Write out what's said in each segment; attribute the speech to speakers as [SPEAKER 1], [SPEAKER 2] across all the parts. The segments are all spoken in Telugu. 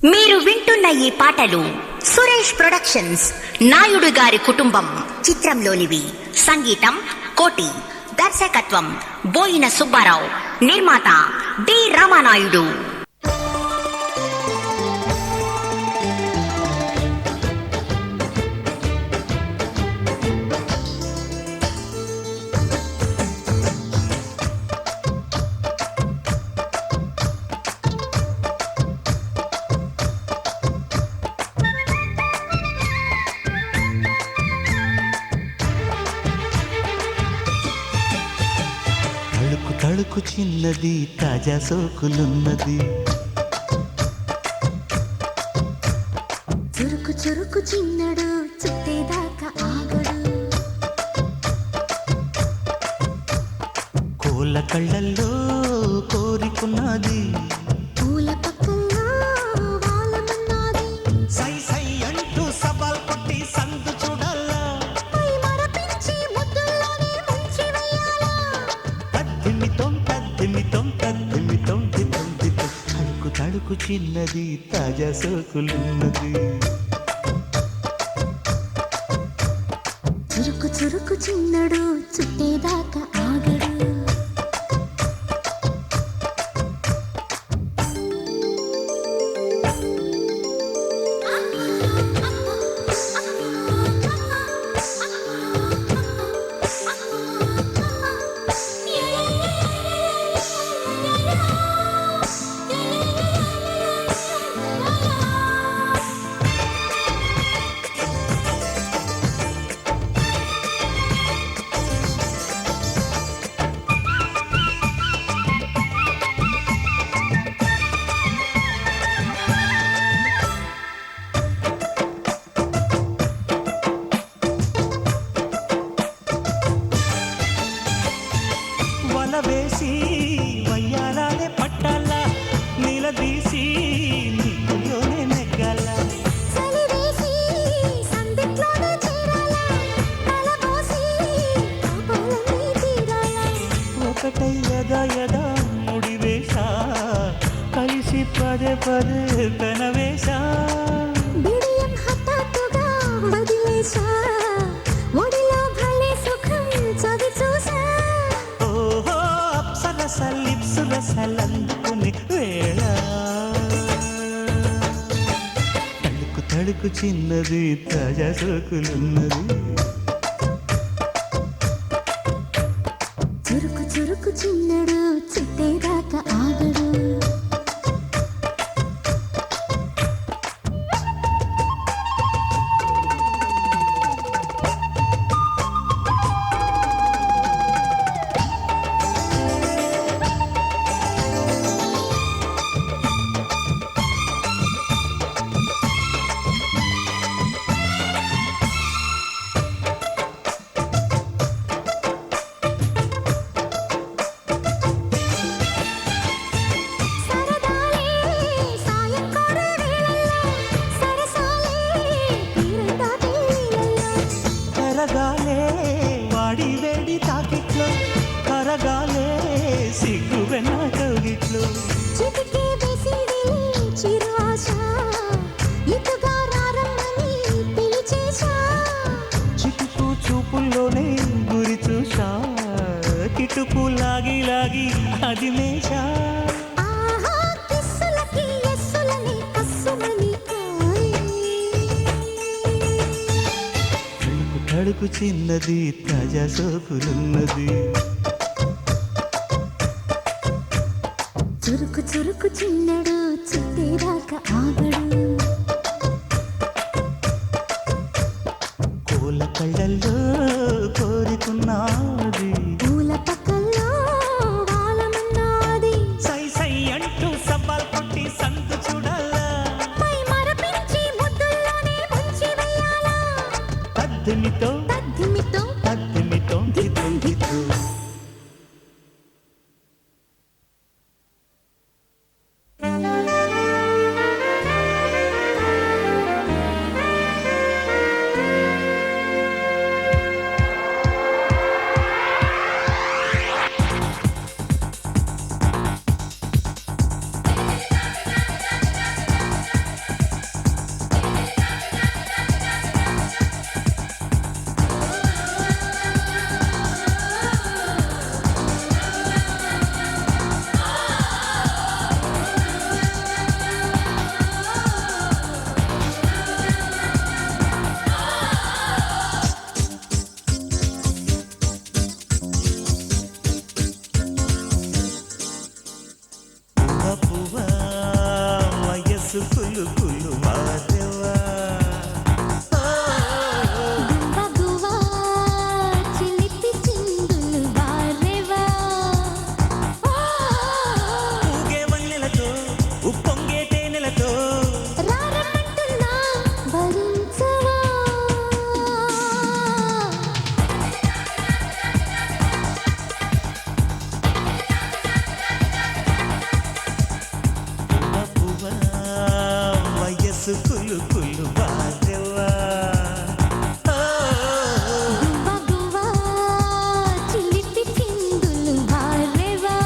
[SPEAKER 1] మీరు వింటున్న ఈ పాటలు సురేష్ ప్రొడక్షన్స్ నాయుడు గారి కుటుంబం చిత్రంలోనివి. సంగీతం కోటి, దర్శకత్వం బోయిన సుబ్బారావు, నిర్మాత డి రామానాయుడు.
[SPEAKER 2] తడుకు చిన్నది తాజా సోకులున్నది,
[SPEAKER 3] చురుకు చురుకు చిన్నడు చుట్టేదాకా ఆగడు,
[SPEAKER 2] కోళ్ళ కళ్ళల్లో కోరికున్నది,
[SPEAKER 3] పూల పక్కల్లో వాలమన్నది,
[SPEAKER 2] సై సై అంటూ సవాల్ కొట్టి సందు చూడాలా,
[SPEAKER 3] పై మరపించి ముద్దుల్లోనే ముంచి వెయ్యాలా,
[SPEAKER 2] తద్దిమితం తద్దిమితం తద్దిమితం దితం దితం. తడుకు చిన్నది తాజా సోకులున్నది,
[SPEAKER 3] చురుకు చురుకు చిన్నడు చుట్టేదాకా ఆగడు.
[SPEAKER 2] వల వేసి వయ్యాలాలే పట్టాలా, నిలదీసి నీలోనే నెగ్గాల,
[SPEAKER 3] చలివేసి సందిట్లోనే చేరాలా, తలపోసి పాపాలన్నీ తీరాలా,
[SPEAKER 2] ఒకటై యదా యదా ముడివేశా, కలిసి పదే పదే పెనవేశా,
[SPEAKER 3] బిడియం హఠాత్తుగా వదిలేశా, ఒడిలో భలే సుఖం చవి చూసా,
[SPEAKER 2] ఓహో అప్సరస లిప్సు రసలందుకుని వేళ, తడుకు తడుకు చిన్నది తాజా సోకులున్నది,
[SPEAKER 3] చురుకు చురుకు చిన్నడు చుట్టేదాకా ఆగడు. సరదాలే సాయం కోరే వేళల్లో, సరసాలే తీరం దాటే వేళల్లో,
[SPEAKER 2] కరగాలే వాడి వేడి తాకిట్లో, కరగాలే సిగ్గు వెన్న కౌగిట్లో,
[SPEAKER 3] చిటికే వేసి వెళ్ళి చిరు ఆశ, ఇటుగా రారమ్మని పిలిచేశా,
[SPEAKER 2] చిటుకు చూపుల్లోనే గురి చూసా, కిటుకు లాగి లాగి అది మేషా,
[SPEAKER 3] ఆహా కిస్సులకి ఎస్సులని కస్సుమని
[SPEAKER 2] తడుకు తడుకు చిన్నది తాజా సోకులున్నది,
[SPEAKER 3] చురుకు చురుకు చిన్నడు చుట్టేదాకా ఆగడు,
[SPEAKER 2] కోల కళ్ళల్లో కోరికున్నది,
[SPEAKER 3] పూల పక్కల్లో వాలమన్నది,
[SPEAKER 2] సై సై అంటూ సవాల్ కొట్టి సందు చూడాలా,
[SPEAKER 3] పై మరపించి ముద్దుల్లోనే ముంచి వెయ్యాలా,
[SPEAKER 2] తద్దిమితో
[SPEAKER 3] తద్దిమితో
[SPEAKER 2] తద్దిమితో దితం దితం. కులు కులు వారెవా
[SPEAKER 3] గువ్వ గువ్వ చిలిపి చిందులు వారెవా
[SPEAKER 2] ఊగే వన్నెలతో ఉప్పొంగే తేనెలతో
[SPEAKER 3] రారమంటున్నా భరించవా
[SPEAKER 2] పువ్వా వయస్సు కులు కులు వారెవా
[SPEAKER 3] గువ్వ గువ్వ చిలిపి చిందులు వారెవా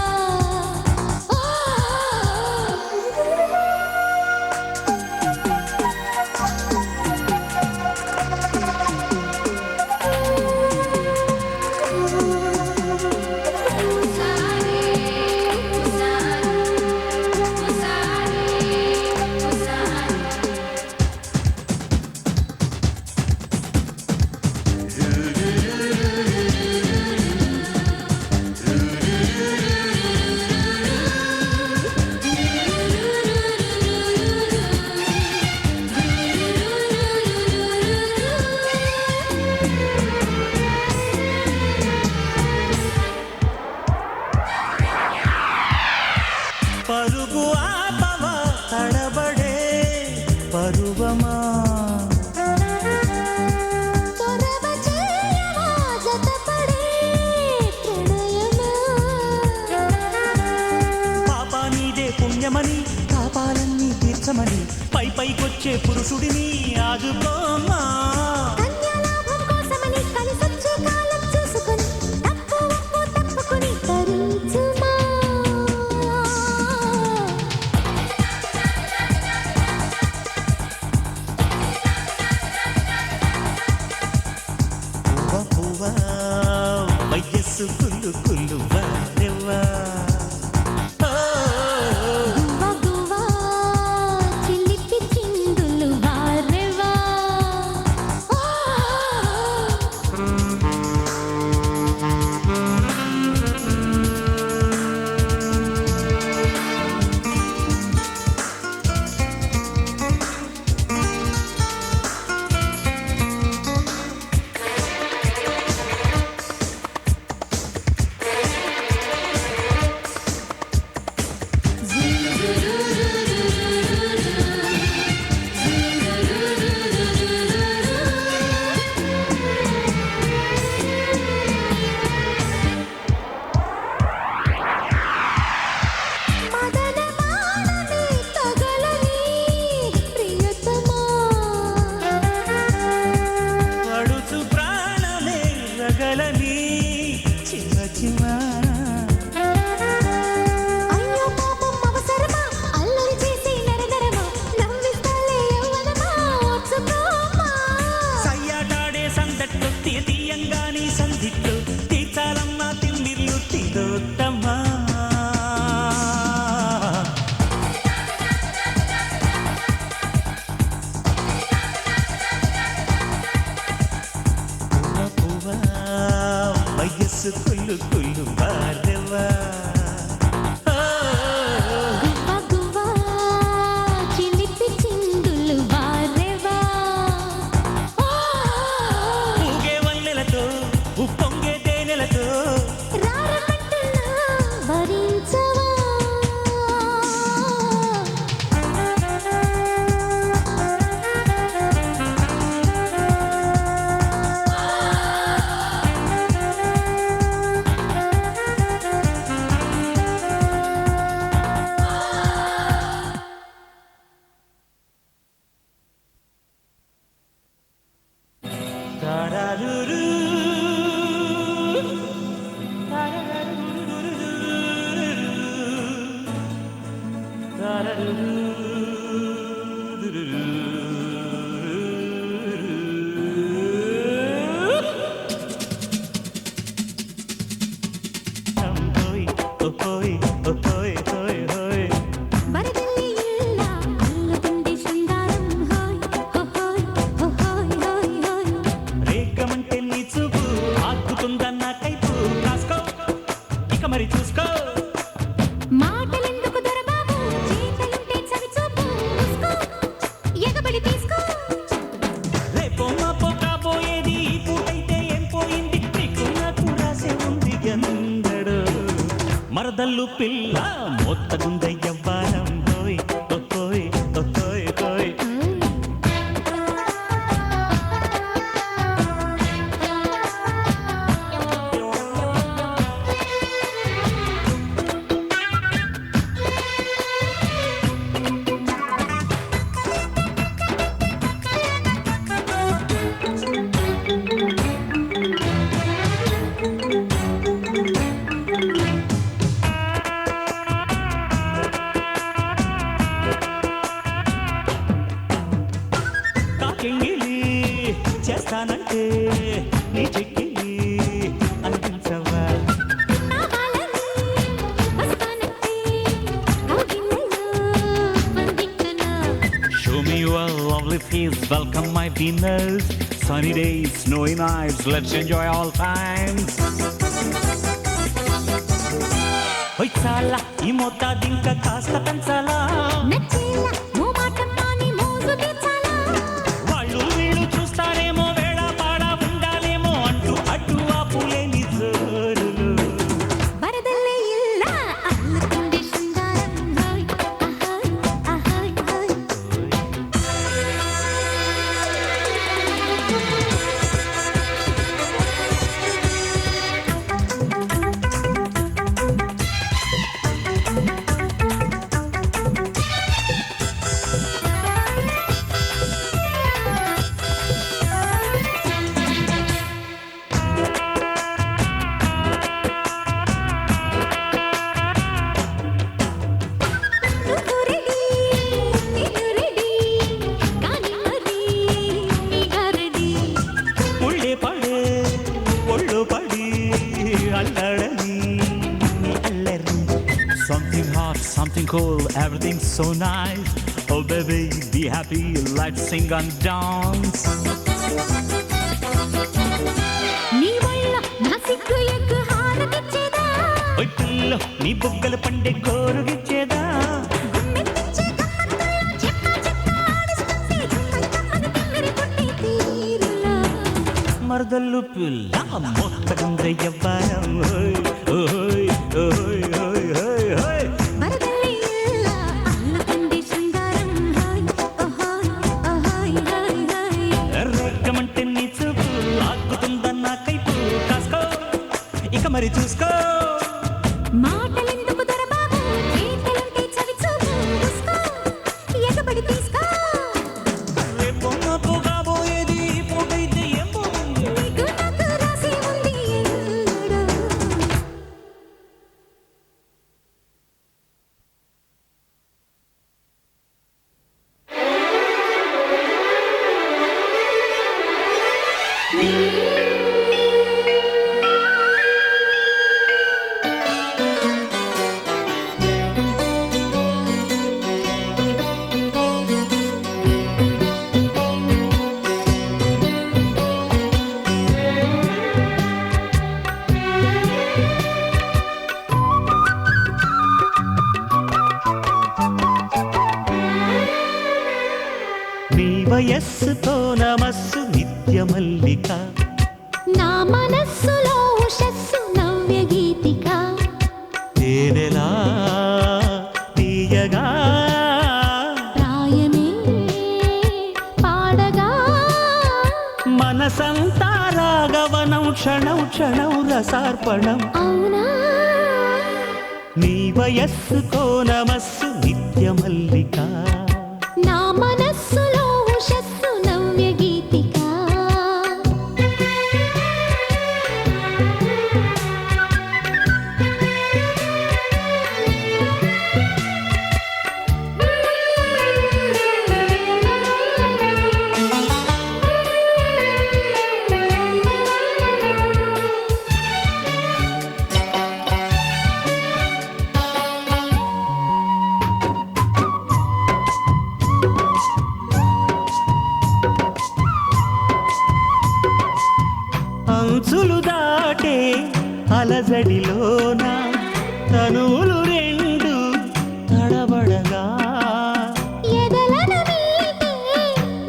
[SPEAKER 2] పరుగు ఆపవా తడబడే పరువమా
[SPEAKER 3] తొరవ చేయవా జతపడే ప్రణయమా
[SPEAKER 2] పాప నీదే పుణ్యమని పాపాలన్నీ తీర్చమని పై పైకొచ్చే పురుషుడిని ఆదుకోమా
[SPEAKER 3] కన్యాలాభం కోసమని కలిసొచ్చే కాలం చూసుకొని తప్పు ఒప్పు తప్పుకొని తరించుమా
[SPEAKER 2] పువ్వ పువ్వ వయస్సు కులు కులు వారెవా
[SPEAKER 3] గువ్వ గువ్వ చిలిపి చిందులు వారెవా
[SPEAKER 2] మరదల్లు పిల్ల మొత్తగుంద ఎవ్వారం హోయ్ ఓయ్ ఓయ్ ఓయ్ కాకింగిలి చేస్తానంటే నీ చెక్కిలి అనిపించవా Show me your lovely face, welcome my dinners. Sunny days, snowy nights, let's enjoy all times. Hoy chala, ఈ మోతాదింక కాస్త పెంచాలా వాళ్ళు వీళ్ళు చూస్తారేమో వేళ పాడ ఉండాలేమో అంటూ అడ్డు ఆపులేని జోరులు ఉళ్ళే పడే ఒళ్ళు పడి అల్లడని అల్లరి Something hot, something cold, everything's so nice. Oh baby, be happy, let's sing and dance. ఓయ్ పిల్ల నీ బుగ్గలు పండే గోరుగిచ్చేదా మరదల్లు పిల్ల మొత్తగుంద ఎవ్వారం ఓయ్ ఓయ్ ఓయ్ ఓయ్ ఓయ్ ఓయ్ రెక్కమంటే నీ చూపు లాక్కుతుందన్న కైపు కాసుకో ఇక మరి చూసుకో
[SPEAKER 3] మాటలెందుకు దొరబాబు చేతలంటే చవి చూపు చూసుకో ఎగబడి తీసుకో
[SPEAKER 2] రేపు మాపు కాబోయేది పూటైతే ఏం బాగుంది
[SPEAKER 3] నీకు నాకు రాసి ఉంది ఎల్లడో
[SPEAKER 2] నీ వయస్సుతో నమస్సు నిత్య మల్లిక
[SPEAKER 3] నా మనస్సులో ఉషస్సు నవ్య గీతిక
[SPEAKER 2] తేనెలా తీయగా
[SPEAKER 3] ప్రాయమే పాడగా
[SPEAKER 2] మనసంతా రాగవనం క్షణం క్షణం రసార్పణం
[SPEAKER 3] అవునా
[SPEAKER 2] నీ వయస్సుకో నమస్సు నిత్య మల్లిక
[SPEAKER 3] నా మనస్సులో ఉషస్సు నవ్య గీతిక
[SPEAKER 2] అంచులు దాటే అలజడిలోన తనువులు రెండు తడబడగా
[SPEAKER 3] ఎదలను మీటే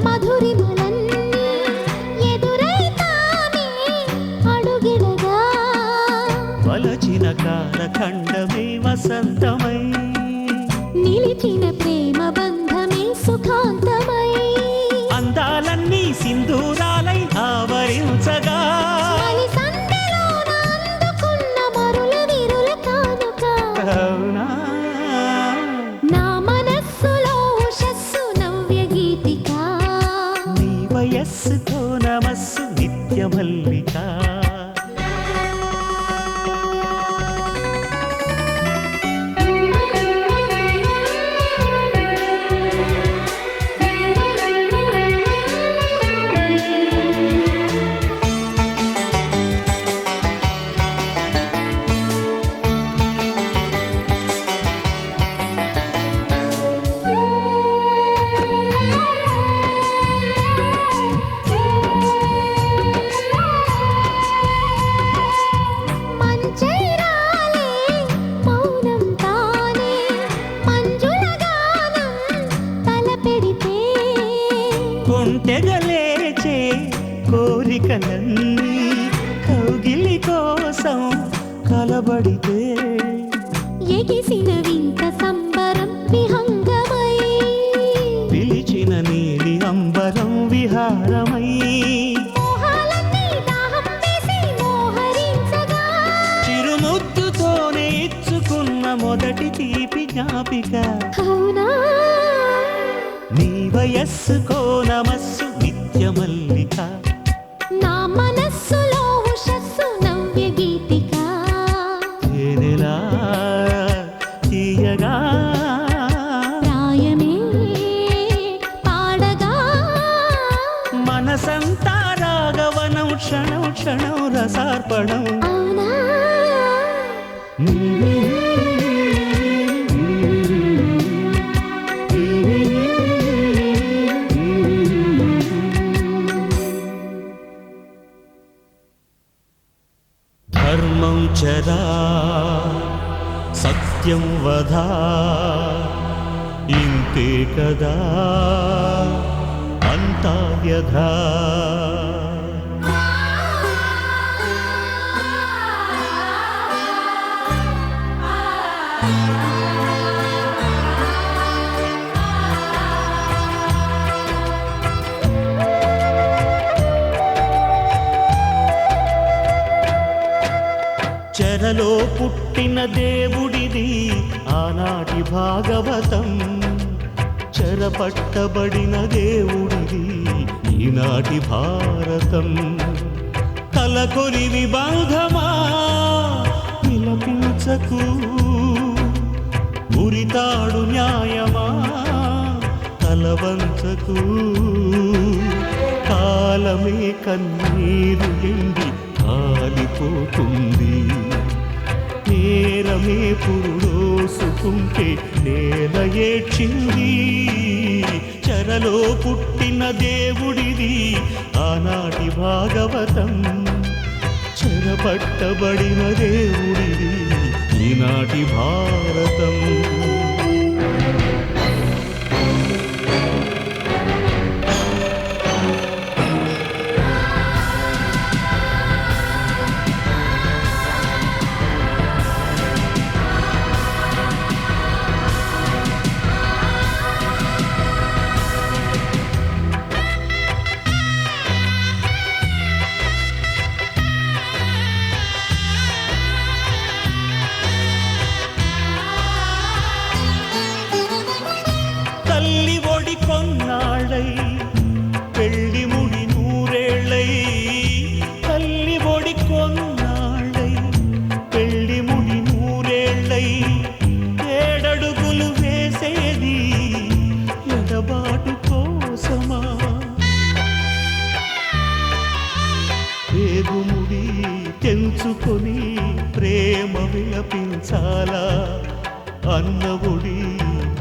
[SPEAKER 3] మధురిమలన్నీ ఎదురైతానే అడుగిడగా
[SPEAKER 2] వలచిన కాల
[SPEAKER 4] ఖండమే వసంతమై
[SPEAKER 3] నిలిచిన ప్రేమ బంధమే సుఖాంతమై
[SPEAKER 4] అందాలన్నీ సింధూరాలై ఆవరించగా
[SPEAKER 3] మలి సందెలోన అందుకున్న మరుల విరుల కానుక
[SPEAKER 4] అవునా
[SPEAKER 3] నా మనస్సులో ఉషస్సు నవ్య గీతిక
[SPEAKER 4] నీ వయస్సుతో నమస్సు నిత్య మల్లిక
[SPEAKER 3] మంచైరాలే మౌనం తానే మంజుల గానం తలపెడితే
[SPEAKER 4] కొంటెగలేచే కోరికలన్నీ కౌగిలి కోసం కలబడితే
[SPEAKER 3] ఎగిసిన వింత సంబరం విహంగమై
[SPEAKER 4] పిలిచిన నీలి అంబరం విహారమై
[SPEAKER 3] మోహాలన్నీ దాహం వేసి మోహరించగా
[SPEAKER 4] చిరుముద్దుతోనే ఇచ్చుకున్న మొదటి తీపి జ్ఞాపిక
[SPEAKER 3] అవునా
[SPEAKER 4] నీ వయస్సుకో నమస్సు నిత్య మల్లిక
[SPEAKER 3] నా మనస్సులో ఉషస్సు నవ్య గీతిక
[SPEAKER 4] తేనెలా తీయగా
[SPEAKER 3] ప్రాయమే పాడగా
[SPEAKER 4] మనసంతా రాగవనం క్షణం క్షణం రసార్పణం
[SPEAKER 3] అవునా
[SPEAKER 4] ధర్మం చరా సత్యం వధా ఇంతే కదా అంతా వ్యధా చెరలో పుట్టిన దేవుడిది ఆనాటి భాగవతం చెరపట్టబడిన దేవుడిది ఈనాటి భారతం తలకొరివి బంధమా విలపించకు ఉరితాడు న్యాయమా తలవంచకు కాలమే కన్నీరు ఎండి కాలిపోతుంది నేరమే పురుడోసుకుంటే నేల ఏడ్చింది చెరలో పుట్టిన దేవుడిది ఆనాటి భాగవతం చెరపట్టబడిన దేవుడిది ఈనాటి భారతం తల్లి ఒడి కొన్నాళ్ళై పెళ్లి ముడి నూరేళ్ళై తల్లి ఒడి కొన్నాళ్ళై పెళ్లి ముడి నూరేళ్ళై ఏడడుగులు వేసేది ఎడబాటు కోసమా వేగుముడి తెంచుకొని ప్రేమ విలపించాలా అన్నవుడి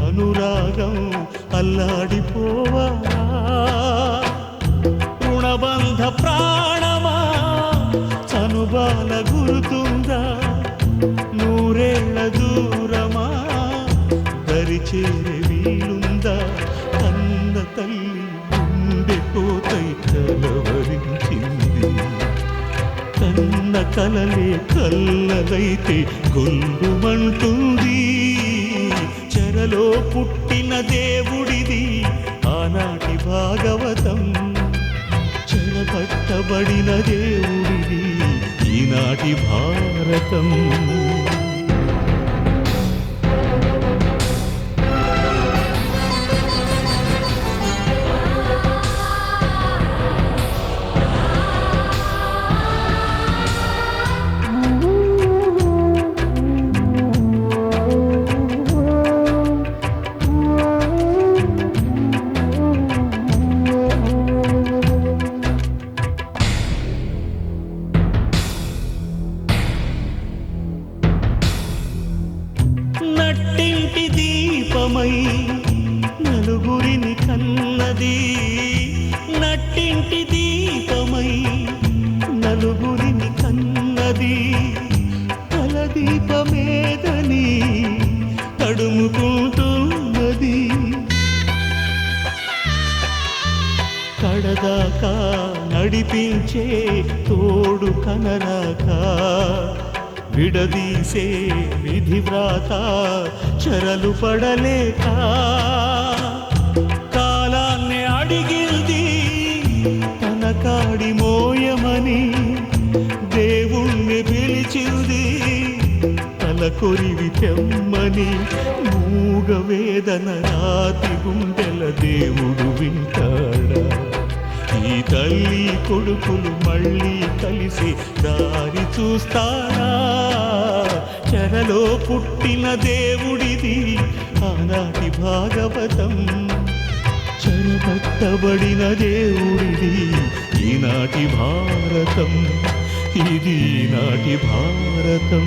[SPEAKER 4] అనురాగం అల్లాడిపోవాలా రుణబంధ ప్రాణమా చనుబాల గురుతుందా నూరేళ్ల దూరమా దరి చేరే వీలుందా కన్న తల్లి గుండె కోతై కలవరించింది కన్న కల కలలే కల్లలైతే గొల్లుమంటుంది. చెరలో పుట్టిన దేవుడిది ఆనాటి భాగవతం, చెరపట్టబడిన దేవుడిది ఈనాటి భారతం. నట్టింటి దీపమై నలుగురిని కన్నది, నట్టింటి దీపమై నలుగురిని కన్నది. తలదీపమేదని తడుముకుంటున్నది. కడదాకా నడిపించే తోడు కనరాక విడదీసే విధి వ్రాత చెరలు పడలేక కాలాన్ని అడిగింది తన కాడి మోయమని. దేవుణ్ణి పిలిచింది తల కొరివి తెమ్మని. మూగ వేదన రాతి గుండెల దేవుడు వింటాడా? ఈ తల్లి కొడుకులు మళ్ళీ కలిసి దారి చూస్తారా? చెరలో పుట్టిన దేవుడిది ఆనాటి భాగవతం, చెరపట్టబడిన దేవుడిది ఈనాటి భారతం, ఇది ఈనాటి భారతం.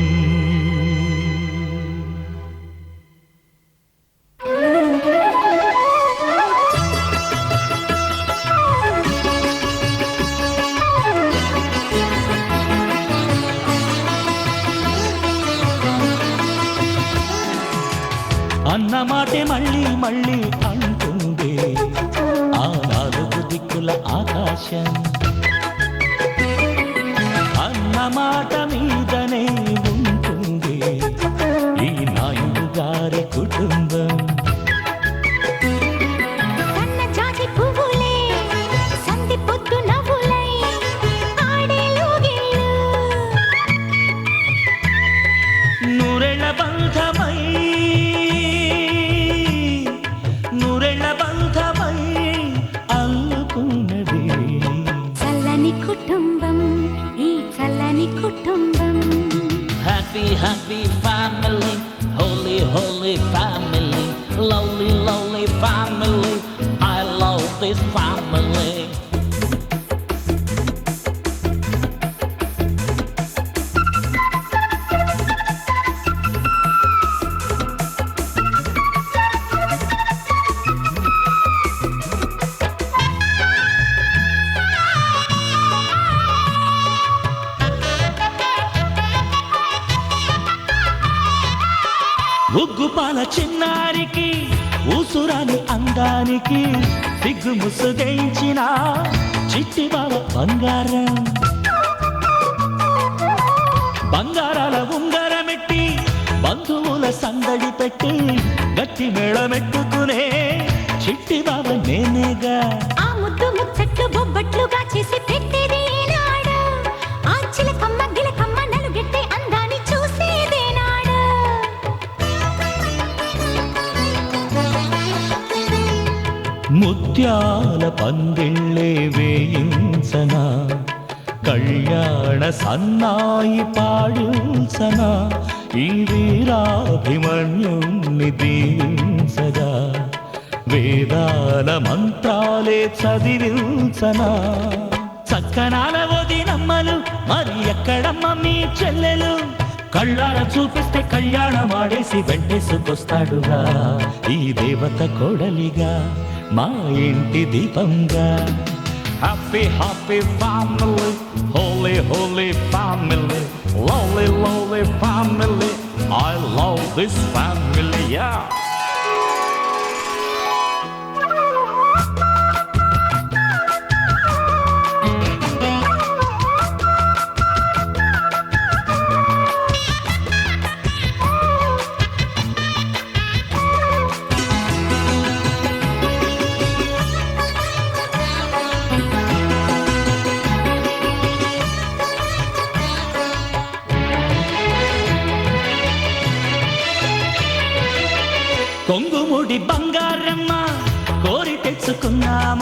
[SPEAKER 4] అన్నమాటే మళ్ళీ మళ్ళీ అంటుంది ఆ నాలుగు దిక్కుల ఆకాశం. అన్నమాట మీదనే ఉంటుంది ఈ నాయుడు గారి కుటుంబం.
[SPEAKER 3] సన్నజాజి పువ్వులే సంధి పొద్దు నవ్వులై ఆడేలుగేలు.
[SPEAKER 4] నూరెళ్ళ బంధమై అల్లుకున్నది
[SPEAKER 3] చల్లని కుటుంబం, ఈ చల్లని కుటుంబం.
[SPEAKER 5] Happy, happy family, holy, holy family, lovely, lovely family. I love this family.
[SPEAKER 4] ఉగ్గుపాల చిన్నారికి ఊసురాని అందానికి సిగ్గు ముసుగైంచిన చిట్టి బావ బంగారం. బంగారాల ఉంగరమెట్టి బంధువుల సందడి పెట్టి గట్టి మేళమెట్టుకునే చిట్టి బావ నేనేగా.
[SPEAKER 3] ఆ ముద్దు ముచ్చట్లు బొబ్బట్లుగా చేసి పెట్టేది ఏనాడు? ఆ చిలకమ్మ గిలకమ్మ నలుగెట్టే అందాన్ని చూసేదేనాడు?
[SPEAKER 4] ముత్యాల పందిళ్ళే వేయించనా, కళ్యాణ సన్నాయి పాడించనా, ఈ వీరాభిమన్యుణ్ణి దీవించగా వేదాల మంత్రాలే చదివించనా. చక్కనాల వదినమ్మలు మరి ఎక్కడమ్మ మీ చెల్లెలు? కళ్ళార చూపిస్తే కళ్యాణమాడేసి వెంటేసుకొస్తాడుగా ఈ దేవత కోడలిగా మా ఇంటి దీపంగా.
[SPEAKER 2] Happy, happy family, holy, holy family, lovely, lovely family. I love this family, yeah.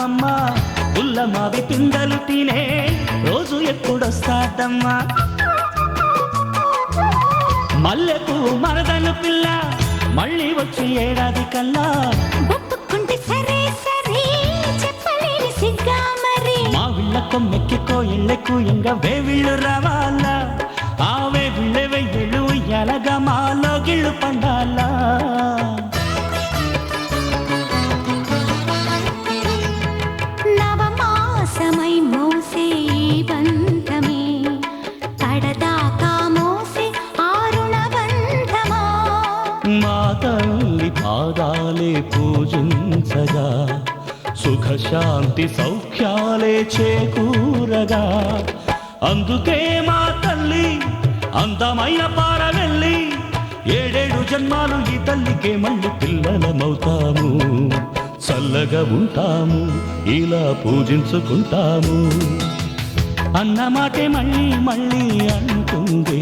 [SPEAKER 4] అమ్మమ్మ పుల్లమావి పిందలు తినే రోజు ఎప్పుడొస్తాదమ్మా మల్లెపూ మరదలు పిల్ల మళ్ళీ వచ్చి ఏడాది కల్లా
[SPEAKER 3] ఒప్పుకుంటే సరే సరే చెప్పలేని సిగ్గా మరి
[SPEAKER 4] మా విళ్ళ కొమ్మెక్కికో ఇళ్ళకు ఇంగ వేవిళ్ళు రావాలా ఆ వేవిళ్ళ వెయ్యలు ఎలగా మాలో గిళ్ళు పండాలా
[SPEAKER 3] నవమాసమై మోసే ఈ బంధమే కడదాకా మోసే ఆరుణ బంధమా
[SPEAKER 4] మా తల్లి పాదాలే పూజించగా సుఖ శాంతి సౌఖ్యాలే చేకూరగా అందుకే మా తల్లి అందమైన పారవెల్లి ఏడేడు జన్మాలు ఈ తల్లికే మళ్ళీ పిల్లలమవుతాము చల్లగా ఉంటాము ఇలా పూజించుకుంటాము అన్నమాటే మళ్ళీ మళ్ళీ అంటుంది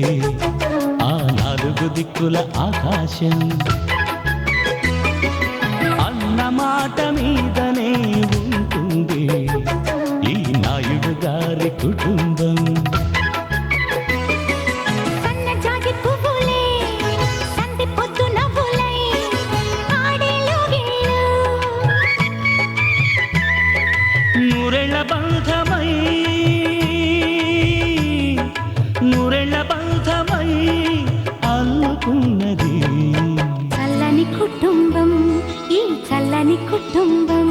[SPEAKER 4] ఆ నాలుగు దిక్కుల ఆకాశం అన్నమాట మీదనే ఉంటుంది ఈ నాయుడు గారి కుటుంబం
[SPEAKER 3] సన్నజాజి పువ్వులే సంధి పొద్దు నవ్వులై ఆడేలో గిళ్ళు
[SPEAKER 4] నూరెళ్ళ బంధమై నూరెళ్ళ బంధమై అల్లుకున్నది
[SPEAKER 3] చల్లని కుటుంబం ఈ చల్లని కుటుంబం